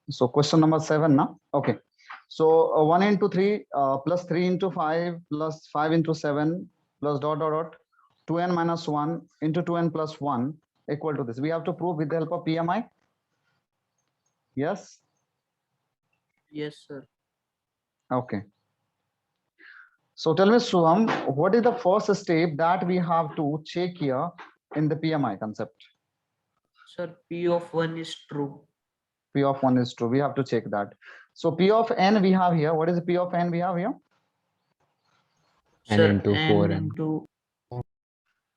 So question number 7 now. Okay. So 1 into 3 plus 3 into 5 plus 5 into 7 plus dot dot dot 2n minus 1 into 2n plus 1 equal to this. We have to prove with the help of PMI. Yes. Yes, sir. Okay. So tell me, Shubham, what is the first step that we have to check here in the PMI concept? Sir, P of 1 is true. P of 1 is true. We have to check that. So P of n we have here. What is the P of n we have here? n Sir, into n 4n. into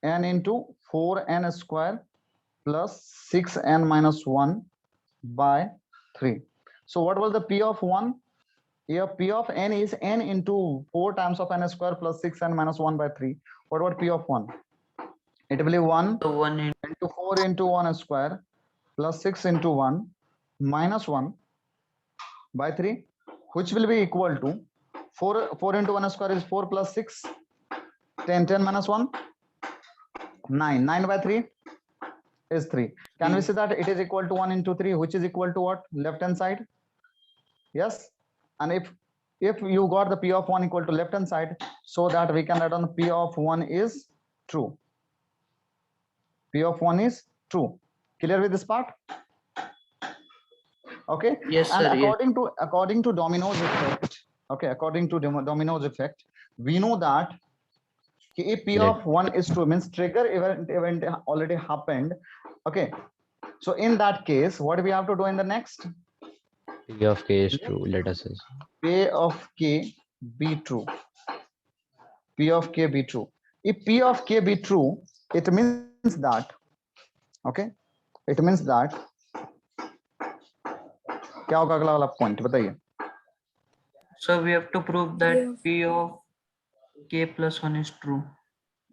N into 4n square plus 6n minus 1 by 3. So what was the P of 1? Here P of n is n into 4 times of n square plus 6n minus 1 by 3. What about P of 1? It will be 1 1 into 4 into 1 square plus 6 into 1 minus 1 by 3, which will be equal to 4 into 1 square is 4 plus 6, 10, 10 minus 1, 9. 9 by 3 is 3. Can we say that it is equal to 1 into 3, which is equal to what? Left hand side. Yes. And if you got the P of 1 equal to left hand side, so that we can write on P of 1 is true. P of 1 is true. Clear with this part? Okay. Yes, And sir. Yes. according to Domino's effect, okay, according to Domino's effect, we know that if P of 1 is true, means trigger event already happened. Okay. So in that case, what we have to do in the next? P of k is true. Let us assume. P of k be true. P of k be true. If P of k be true, it means that, okay, it means that क्या होगा अगला वाला point बताइए. So we have to prove that P of k plus 1 is true.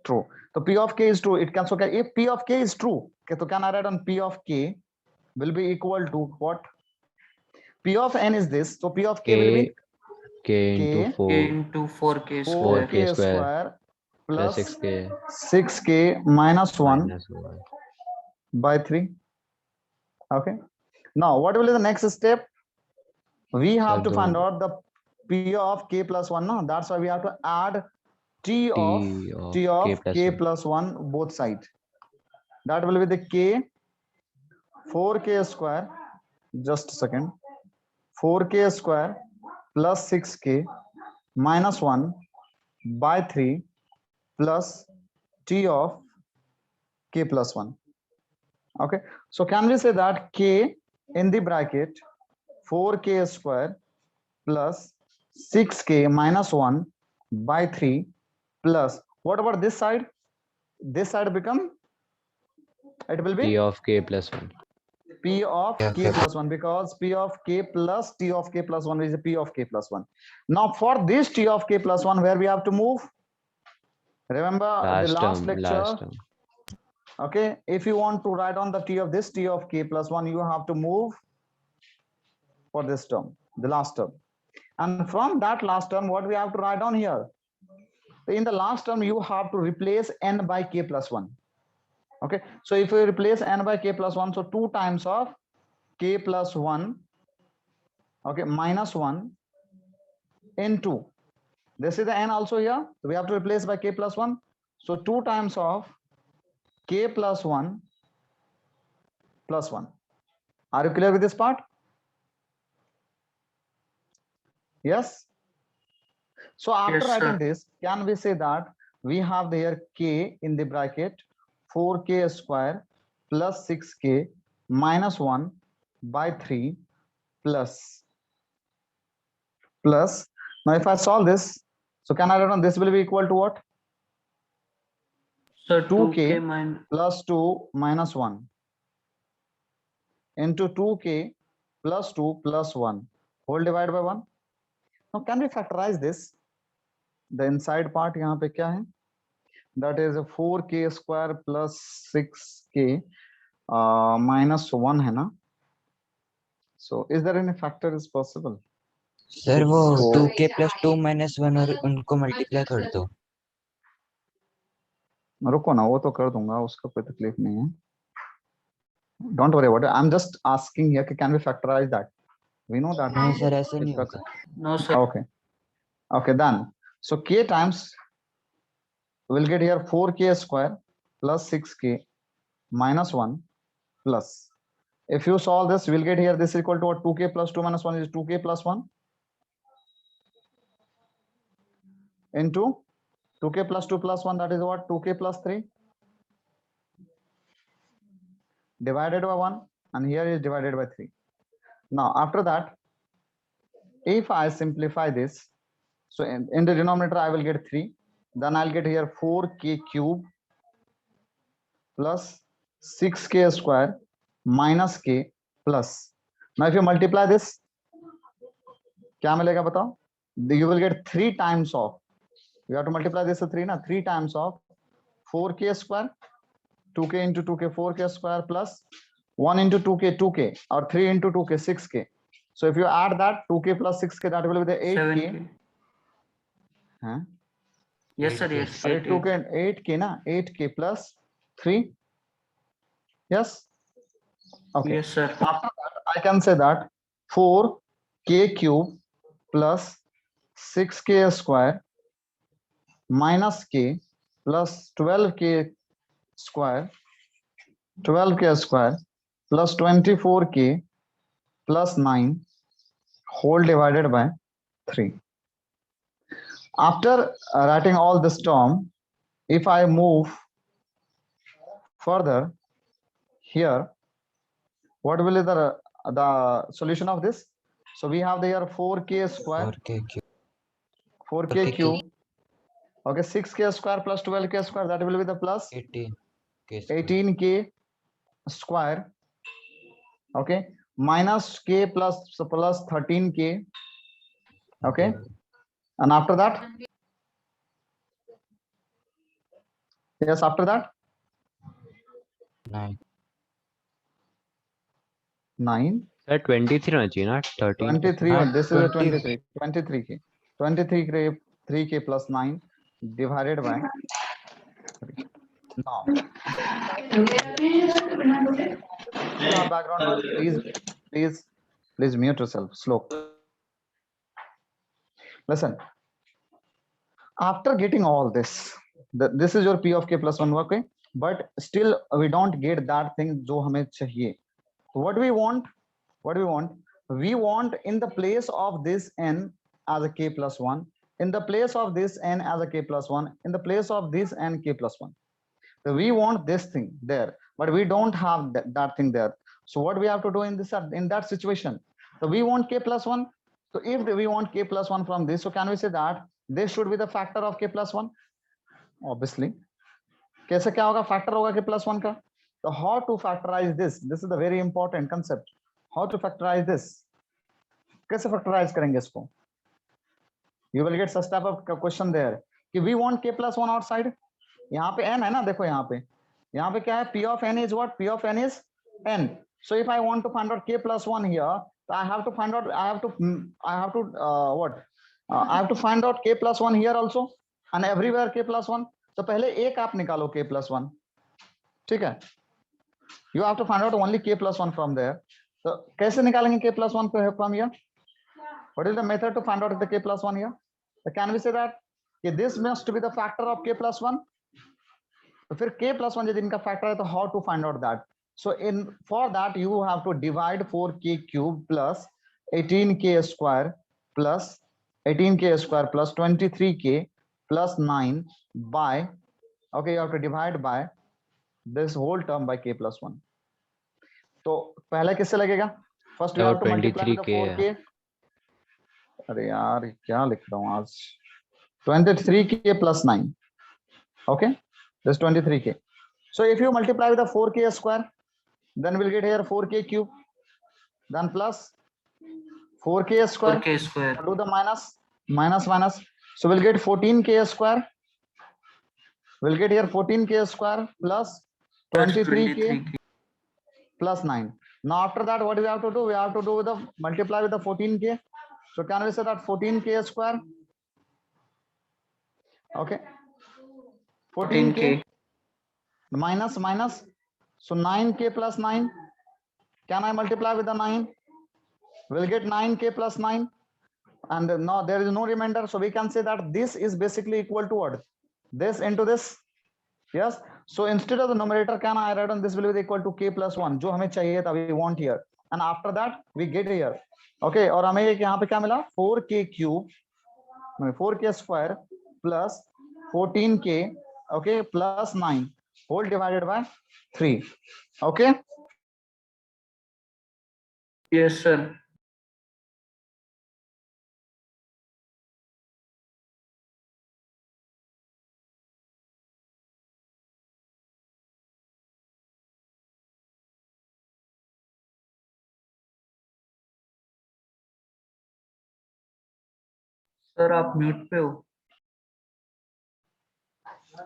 True. So P of k is true. It can, so if P of k is true, okay, so can I write on P of k will be equal to what? P of n is this. So P of k will be k into k 4 K into 4k 4k square. square plus plus 6k 6k minus 1 minus 1. by 3. Okay. Now what will be the next step? We have to find out the P of k plus 1. No? That's why we have to add T of k plus 1 both sides. That will be the k 4k square. Just a second. 4k square plus 6k minus 1 by 3 plus T of k plus 1. Okay. So can we say that k in the bracket 4k square plus 6k minus 1 by 3 plus, what about this side? This side become, it will P be of k plus 1. P of k plus 1, because P of k plus T of k plus 1 is a P of k plus 1. Now for this T of k plus 1, where we have to move? Remember the last lecture? Okay, if you want to write on the T of this T of k plus 1, you have to move for this term, the last term. And from that last term, what we have to write on here? In the last term, you have to replace n by k plus 1. Okay, so if we replace n by k plus 1, so 2 times of k plus 1, okay, minus 1 into, this is the n also here, so we have to replace by k plus 1. So 2 times of k plus 1 plus 1. Are you clear with this part? Yes. So after writing this, can we say that we have there k in the bracket 4k square plus 6k minus 1 by 3 plus. Now if I solve this, so can I write on this will be equal to what? So 2k plus 2 minus 1 into 2k plus 2 plus 1 whole divided by 1. Now can we factorize this? The inside part यहाँ पे क्या है? That is 4k square plus 6k minus 1 है ना? So is there any factor is possible? Sir वो 2k plus 2 minus 1 और उनको multiply कर दो. रुको ना, वो तो कर दूंगा, उसका कोई तकलीफ नहीं है. Don't worry about it. I'm just asking here, can we factorize that? We know that. नहीं सर ऐसे नहीं इसका- होता। No, sir. Okay. Okay, done. So k times we'll get here 4k square plus 6k minus 1 plus. If you solve this, we'll get here this is equal to what? 2k plus 2 minus 1 is 2k plus 1 into 2k plus 2 plus 1, that is what? 2k plus 3 divided by 1, and here is divided by 3. Now after that, if I simplify this, so in the denominator I will get 3, then I'll get here 4k cube plus 6k square minus k plus. Now if you multiply this, क्या मिलेगा बताओ? You will get 3 times of, you have to multiply this with 3 na, 3 times of 4k square, 2k into 2k 4k square plus 1 into 2k 2k, or 3 into 2k 6k. So if you add that 2k plus 6k, that will be the 8k. 7K. Huh? Yes, sir. Yes. Sorry, 8, 2k 8k na, 8k plus 3. Yes. Okay. Yes, sir. After that, I can say that 4k cube plus 6k square minus k plus 12k square plus 24k plus 9 whole divided by 3. After writing all this term, if I move further here, what will be the solution of this? So we have there 4k square, 4k cube 4k cube, okay, 6k square plus 12k square, that will be the plus 18k 18k square, okay, minus k plus 13k, okay, and after that, yes, after that 9 sir 23 होना चाहिए ना 13 के 23 हाँ, this is a 20. 23k 23k 3k plus 9 divided by 3. Now background noise, please mute yourself. Slow. Listen, after getting all this, this is your p of k plus 1, okay, but still we don't get that thing जो हमें चाहिए. What we want, we want in the place of this n as a k plus 1, in the place of this n as a k plus 1, in the place of this n k plus 1. So we want this thing there, but we don't have that thing there. So what we have to do in that situation? So we want k plus 1. So if we want k plus 1 from this, so can we say that this should be the factor of k plus 1? Obviously. कैसे क्या होगा? Factor होगा k plus 1 का. So how to factorize this? This is the very important concept. How to factorize this? कैसे factorize करेंगे इसको? You will get such type of question there. कि we want k plus 1 outside. यहाँ पे n है ना, देखो यहाँ पे क्या है? P of n is what? P of n is n. So if I want to find out k plus 1 here, so I have to find out, I have to I have to find out k plus 1 here also, and everywhere k plus 1. So पहले एक आप निकालो k plus 1, ठीक है? You have to find out only k plus 1 from there. So कैसे निकालेंगे k plus 1 from here? What is the method to find out the k plus 1 here? So can we say that this must be the factor of k plus 1? तो फिर k plus 1 यदि इनका factor है तो how to find out that? So for that you have to divide 4k cube plus 18k square plus 23k plus 9 by, okay, you have to divide by this whole term by k plus 1. तो पहले किससे लगेगा? First you have to multiply with the 4k. अरे यार क्या लिख रहा हूँ आज? 23k plus 9. Okay, this 23k. So if you multiply with the 4k square, then we'll get here 4k cube, then plus 4k square. 4K square. Do the minus. So we'll get 14k square. We'll get here 14k square plus 23k plus 9. Now after that, what do we have to do? We have to do with the multiply with the 14k. So can we say that 14k square? Okay. 14k minus. So 9k plus 9. Can I multiply with the 9? we'll get 9k plus 9, and now there is no remainder, so we can say that this is basically equal to what? This into this. Yes, so instead of the numerator, can I write on this will be equal to k plus 1, जो हमें चाहिए था, we want here, and after that we get here. Okay, और हमें यहाँ पे क्या मिला? 4k cube, 4k square plus 14k, okay, plus 9 whole divided by 3. Okay. Yes, sir. Sir आप म्यूट पे हो.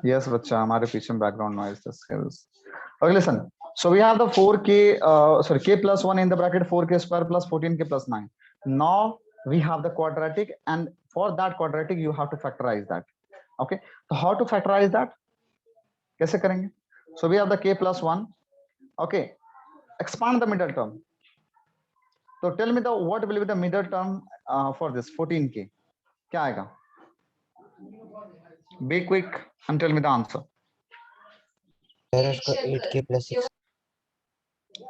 Yes, बच्चा हमारे पीछे background noise skills. Okay, listen. So we have the 4k, sorry, k plus 1 in the bracket 4k square plus 14k plus 9. Now we have the quadratic, and for that quadratic you have to factorize that. Okay, so how to factorize that? कैसे करेंगे? So we have the k plus 1. Okay, expand the middle term. So tell me what will be the middle term for this 14k? क्या आएगा? Be quick and tell me the answer. Sir उसको 8k plus 6.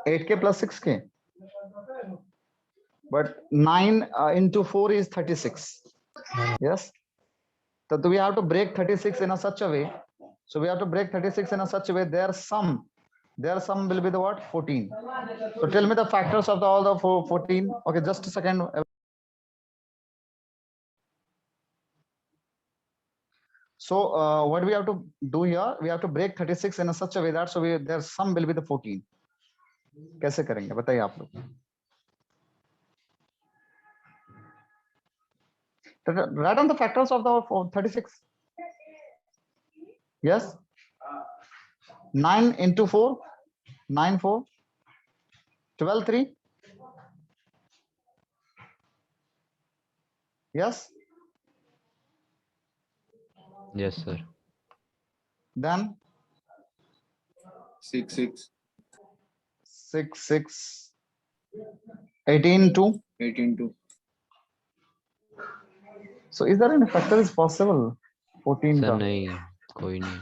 8k plus 6k. But 9 into 4 is 36. Yes. So we have to break 36 in a such a way. So we have to break 36 in a such a way. Their sum will be the what? 14. So tell me the factors of all the 14. Okay, just a second. So what we have to do here? We have to break 36 in a such a way that their sum will be the 14. कैसे करेंगे बताइए आप लोग? Write down the factors of the 36. Yes. 9 into 4, 9 4, 12 3. Yes. Yes, sir. Then 6 6 6 6, 18 2. 18 2. So is there any factor is possible? 14 sir का? नहीं, कोई नहीं.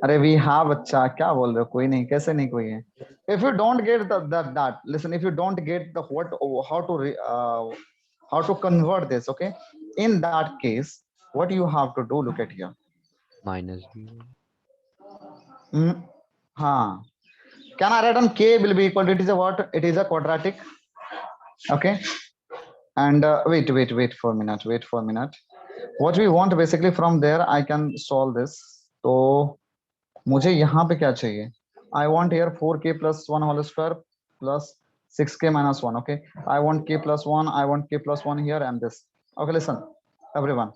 अरे we have अच्छा क्या बोल रहे हो? कोई नहीं, कैसे नहीं कोई है? If you don't get that, listen, if you don't get the how to convert this, okay, in that case what you have to do, look at here. Minus B. हाँ, can I write on k will be equal to, it is a what? It is a quadratic. Okay, and wait for a minute. What we want basically from there, I can solve this. तो मुझे यहाँ पे क्या चाहिए? I want here 4k plus 1 whole square plus 6k minus 1. Okay, I want k plus 1, I want k plus 1 here, and this. Okay, listen everyone,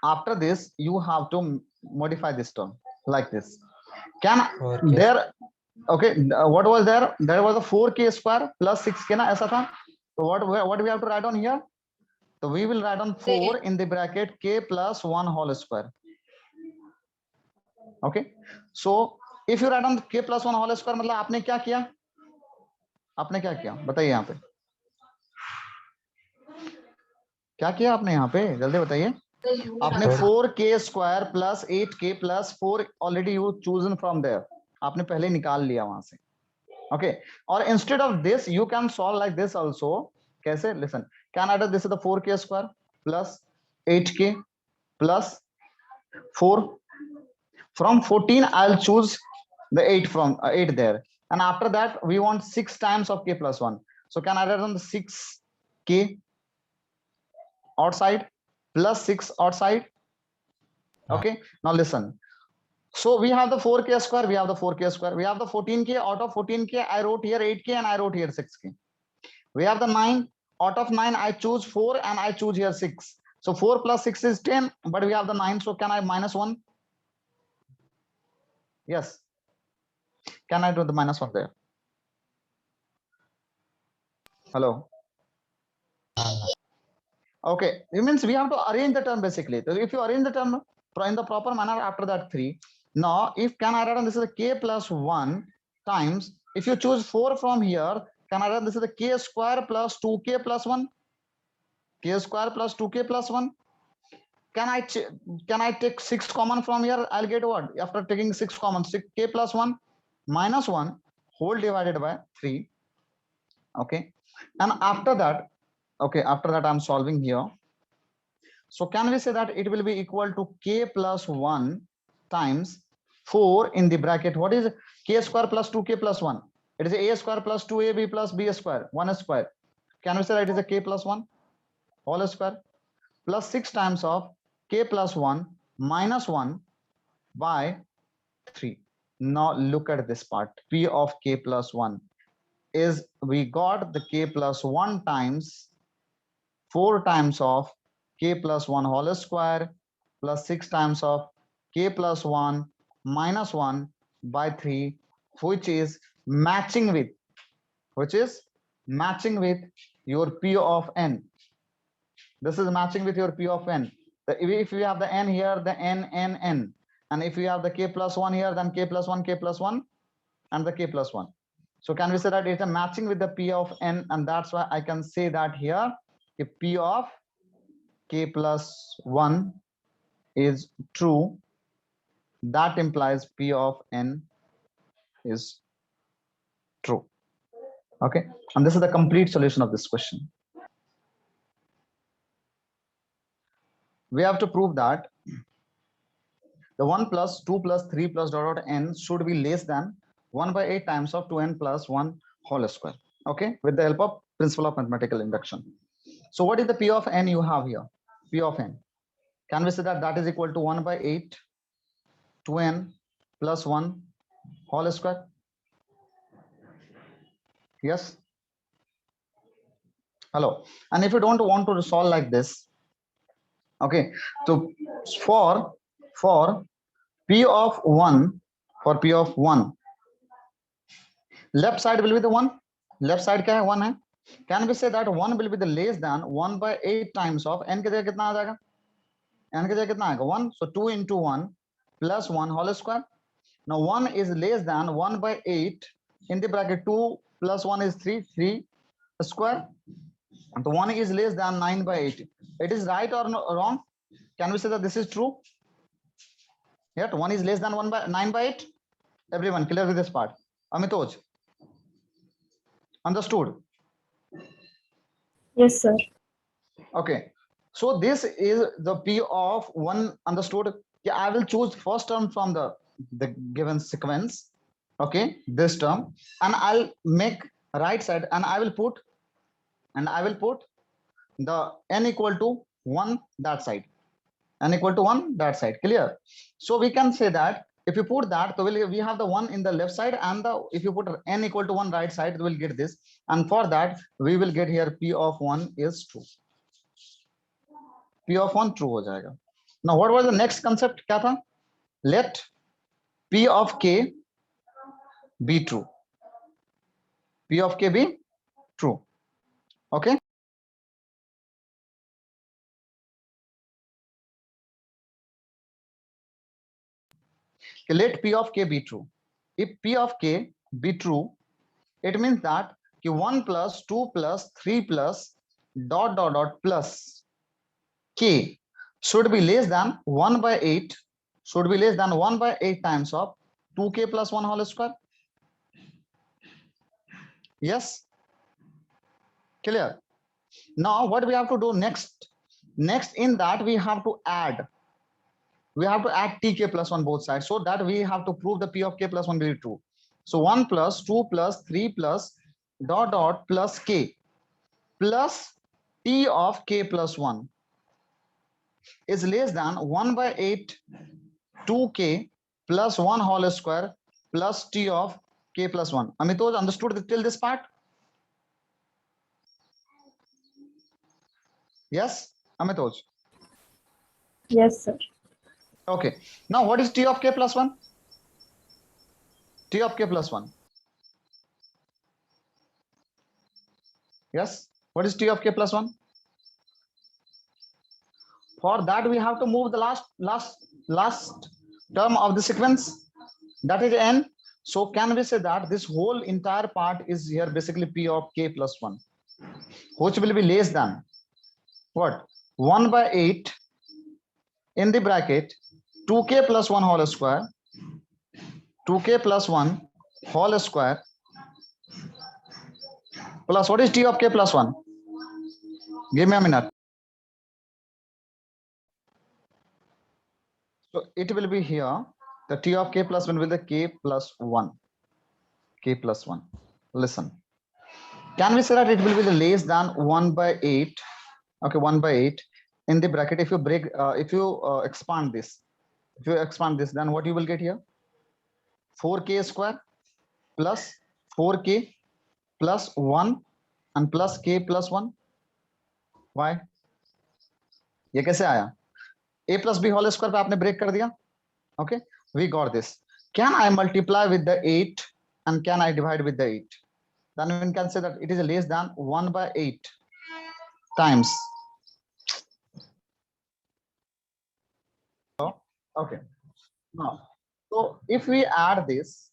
after this you have to modify this term like this. Can 4k. there, okay, what was there? There was a 4k square plus 6k ना, ऐसा था. So what we have to write on here? So we will write on 4 in the bracket k plus 1 whole square. Okay, so if you write on k plus 1 whole square, मतलब आपने क्या किया? आपने क्या किया बताइए यहाँ पे? क्या किया आपने यहाँ पे? जल्दी बताइए. आपने 4k square plus 8k plus 4 already you chosen from there. आपने पहले निकाल लिया वहां से. Okay, or instead of this you can solve like this also. कैसे? Listen, can I do this is the 4k square plus 8k plus 4. From 14 I'll choose the 8 from 8 there, and after that we want 6 times of k plus 1. So can I write on the 6k outside plus 6 outside? Okay, now listen. So we have the 4k square, we have the 4k square, we have the 14k. Out of 14k I wrote here 8k and I wrote here 6k. We have the 9. Out of 9 I choose 4 and I choose here 6. So 4 plus 6 is 10, but we have the 9, so can I minus 1? Yes. Can I do the minus 1 there? Hello. Okay, it means we have to arrange the term basically. So if you arrange the term in the proper manner, after that 3. Now if can I write on this is a k plus 1 times, if you choose 4 from here, Can I write this is the k square plus 2k plus 1? K square plus 2k plus 1. Can I take 6 common from here? I'll get what? After taking 6 common, 6k plus 1 minus 1 whole divided by 3. Okay. And after that, okay, after that I'm solving here. So can we say that it will be equal to k plus 1 times 4 in the bracket? What is k square plus 2k plus 1? It is a square plus 2ab plus b square, 1 square. Can we say that it is a k plus 1 whole square plus 6 times of k plus 1 minus 1 by 3. Now look at this part. P of k plus 1 is, we got the k plus 1 times 4 times of k plus 1 whole square plus 6 times of k plus 1 minus 1 by 3, which is matching with your P of n. This is matching with your P of n. If you have the n here, the n. And if you have the k plus 1 here, then k plus 1, and the k plus 1. So can we say that it's a matching with the P of n? And that's why I can say that here, if P of k plus 1 is true, that implies P of n is true. Okay. And this is the complete solution of this question. We have to prove that the 1 plus 2 plus 3 plus dot n should be less than 1 by 8 times of 2n plus 1 whole square. Okay, with the help of principle of mathematical induction. So what is the P of n you have here? P of n. Can we say that that is equal to 1 by 8 2n plus 1 whole square? Yes. Hello. And if you don't want to solve like this, okay, so for P of 1, left side will be the 1. Left side क्या है? 1 है. Can we say that 1 will be the less than 1 by 8 times of n के जगह कितना आ जाएगा? n के जगह कितना आएगा? 1. So 2 into 1 plus 1 whole square. Now 1 is less than 1 by 8 in the bracket. 2 plus 1 is 3 square. And the 1 is less than 9 by 8. It is right or wrong? Can we say that this is true? Yet 1 is less than 9 by 8. Everyone clear with this part? Amitoj, understood? Yes, sir. Okay. So this is the P of 1. Understood? Yeah, I will choose first term from the given sequence. Okay, this term, and I'll make right side, and I will put the n equal to 1 that side. N equal to 1 that side. Clear? So we can say that if you put that, so we have the 1 in the left side, and if you put n equal to 1 right side, we'll get this. And for that, we will get here P of 1 is true. P of 1 true हो जाएगा. Now what was the next concept? क्या था? Let P of k be true. P of k be true. Okay. Let P of k be true. If P of k be true, it means that 1 plus 2 plus 3 plus dot plus k should be less than 1 by 8, should be less than 1 by 8 times of 2k plus 1 whole square. Yes. Clear? Now what we have to do next? Next in that we have to add tk plus 1 both sides, so that we have to prove the P of k plus 1 will be true. So 1 plus 2 plus 3 plus dot plus k plus t of k plus 1 is less than 1 by 8 2k plus 1 whole square plus t of k plus 1. Amitoj, understood till this part? Yes, Amitoj? Yes, sir. Okay. Now what is t of k plus 1? T of k plus 1. Yes. What is t of k plus 1? For that we have to move the last term of the sequence, that is n. So can we say that this whole entire part is here basically p of k plus 1, which will be less than what? 1 by 8 in the bracket 2k plus 1 whole square, 2k plus 1 whole square plus what is t of k plus 1? Give me a minute. So it will be here, the t of k plus 1 will be the k plus 1. K plus 1. Listen. Can we say that it will be the less than 1 by 8? Okay, 1 by 8 in the bracket. If you break, if you expand this, then what you will get here? 4k square plus 4k plus 1 and plus k plus 1. Why? ये कैसे आया? a plus b whole square पे आपने break कर दिया. Okay, we got this. Can I multiply with the 8 and can I divide with the 8? Then we can say that it is less than 1 by 8 times. Okay. Now, so if we add this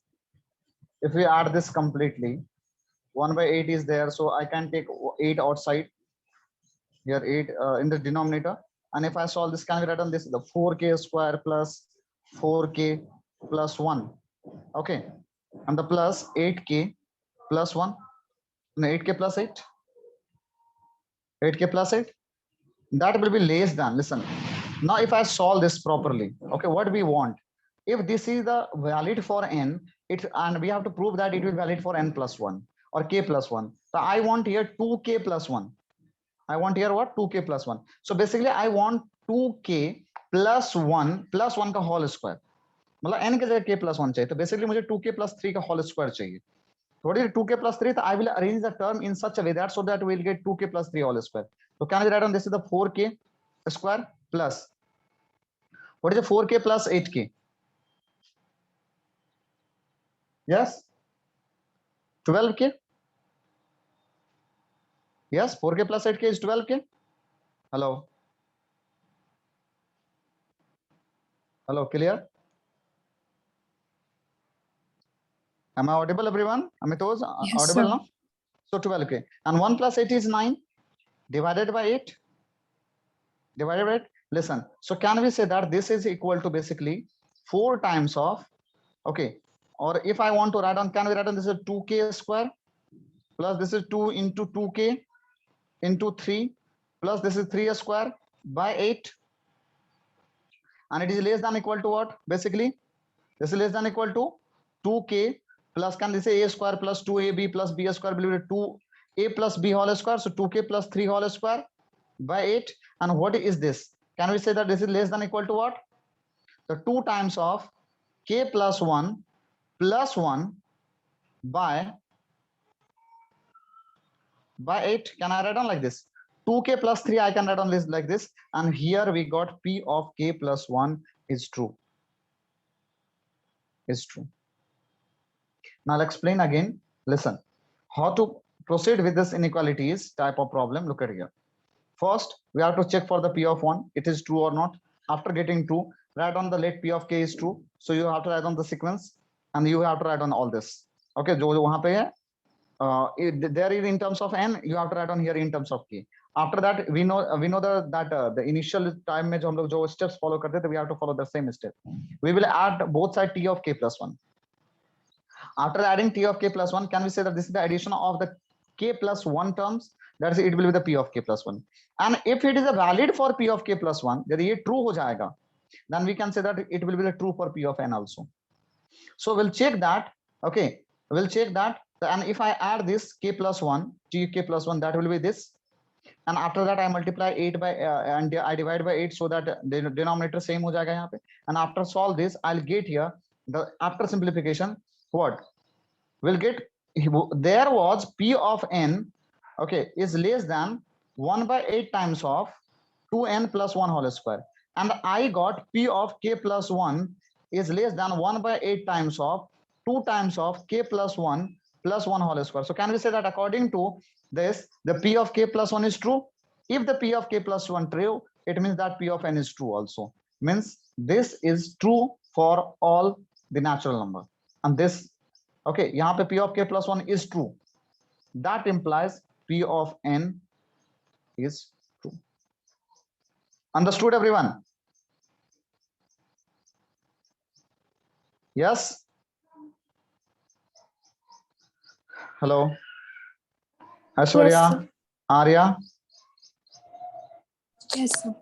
completely, 1 by 8 is there, so I can take 8 outside here, 8 in the denominator, and if I solve this, can we write on this the 4k square plus 4k plus 1, okay, and the plus 8k plus 1, no, 8k plus 8, 8k plus 8, that will be less than. Listen, now if I solve this properly, okay, what we want, if this is the valid for n, it, and we have to prove that it will valid for n plus 1 or k plus 1, so I want here 2k plus 1. I want here what? 2k plus 1. So basically I want 2k plus 1 का whole square, मतलब n के जगह k plus 1 चाहिए, तो basically मुझे 2k plus 3 का whole square चाहिए. What is 2k plus 3? So I will arrange the term in such a way that so that we will get 2k plus 3 whole square. So can we write on this is the 4k square plus what is the 4k plus 8k? Yes, 12k. Yes, 4k plus 8k is 12k. Hello, hello, clear? Am I audible, everyone? Amitos, Yes, audible sir. now? So 12k and 1 plus 8 is 9 divided by 8 divided by 8. Listen, so can we say that this is equal to basically 4 times of, okay, or if I want to write on, can we write on this is 2k square plus this is 2 into 2k into 3 plus this is 3 square by 8, and it is less than equal to what? Basically this is less than equal to 2k plus, can we say a square plus 2ab plus b square will be 2a plus b whole square, so 2k plus 3 whole square by 8. And what is this? Can we say that this is less than equal to what? The 2 times of k plus 1 by 8. Can I write on like this? 2k plus 3 I can write on this like this, and here we got p of k plus 1 is true. Is true. Now I'll explain again. Listen, how to proceed with this inequalities type of problem. Look at here. First, we have to check for the p of 1, it is true or not. After getting true, write on the let p of k is true. So you have to write on the sequence, and you have to write on all this. Okay, जो वहां पे है, there is in terms of n, you have to write on here in terms of k. After that, we know that the initial time में जो हम लोग जो steps follow करते थे, we have to follow the same step. We will add both side t of k plus 1. After adding t of k plus 1, can we say that this is the addition of the k plus 1 terms? That is, it will be the p of k plus 1. And if it is a valid for p of k plus 1, यदि ये true हो जाएगा, then we can say that it will be the true for p of n also. So we'll check that. Okay, we'll check that. And if I add this k plus 1, t k plus 1, that will be this. And after that I multiply 8 by and I divide by 8 so that the denominator same हो जाएगा यहाँ पे. And after solve this, I'll get here the after simplification what will get, there was p of n, okay, is less than 1 by 8 times of 2n plus 1 whole square, and I got p of k plus 1 is less than 1 by 8 times of 2 times of k plus 1 plus 1 whole square. So can we say that according to this, the p of k plus 1 is true? If the p of k plus 1 true, it means that p of n is true also. Means this is true for all the natural number, and this Okay, यहाँ पे P of k plus 1 is true. That implies P of n is true. Understood, everyone? Yes? Hello? Aishwarya? Yes, sir. Arya? Yes, sir.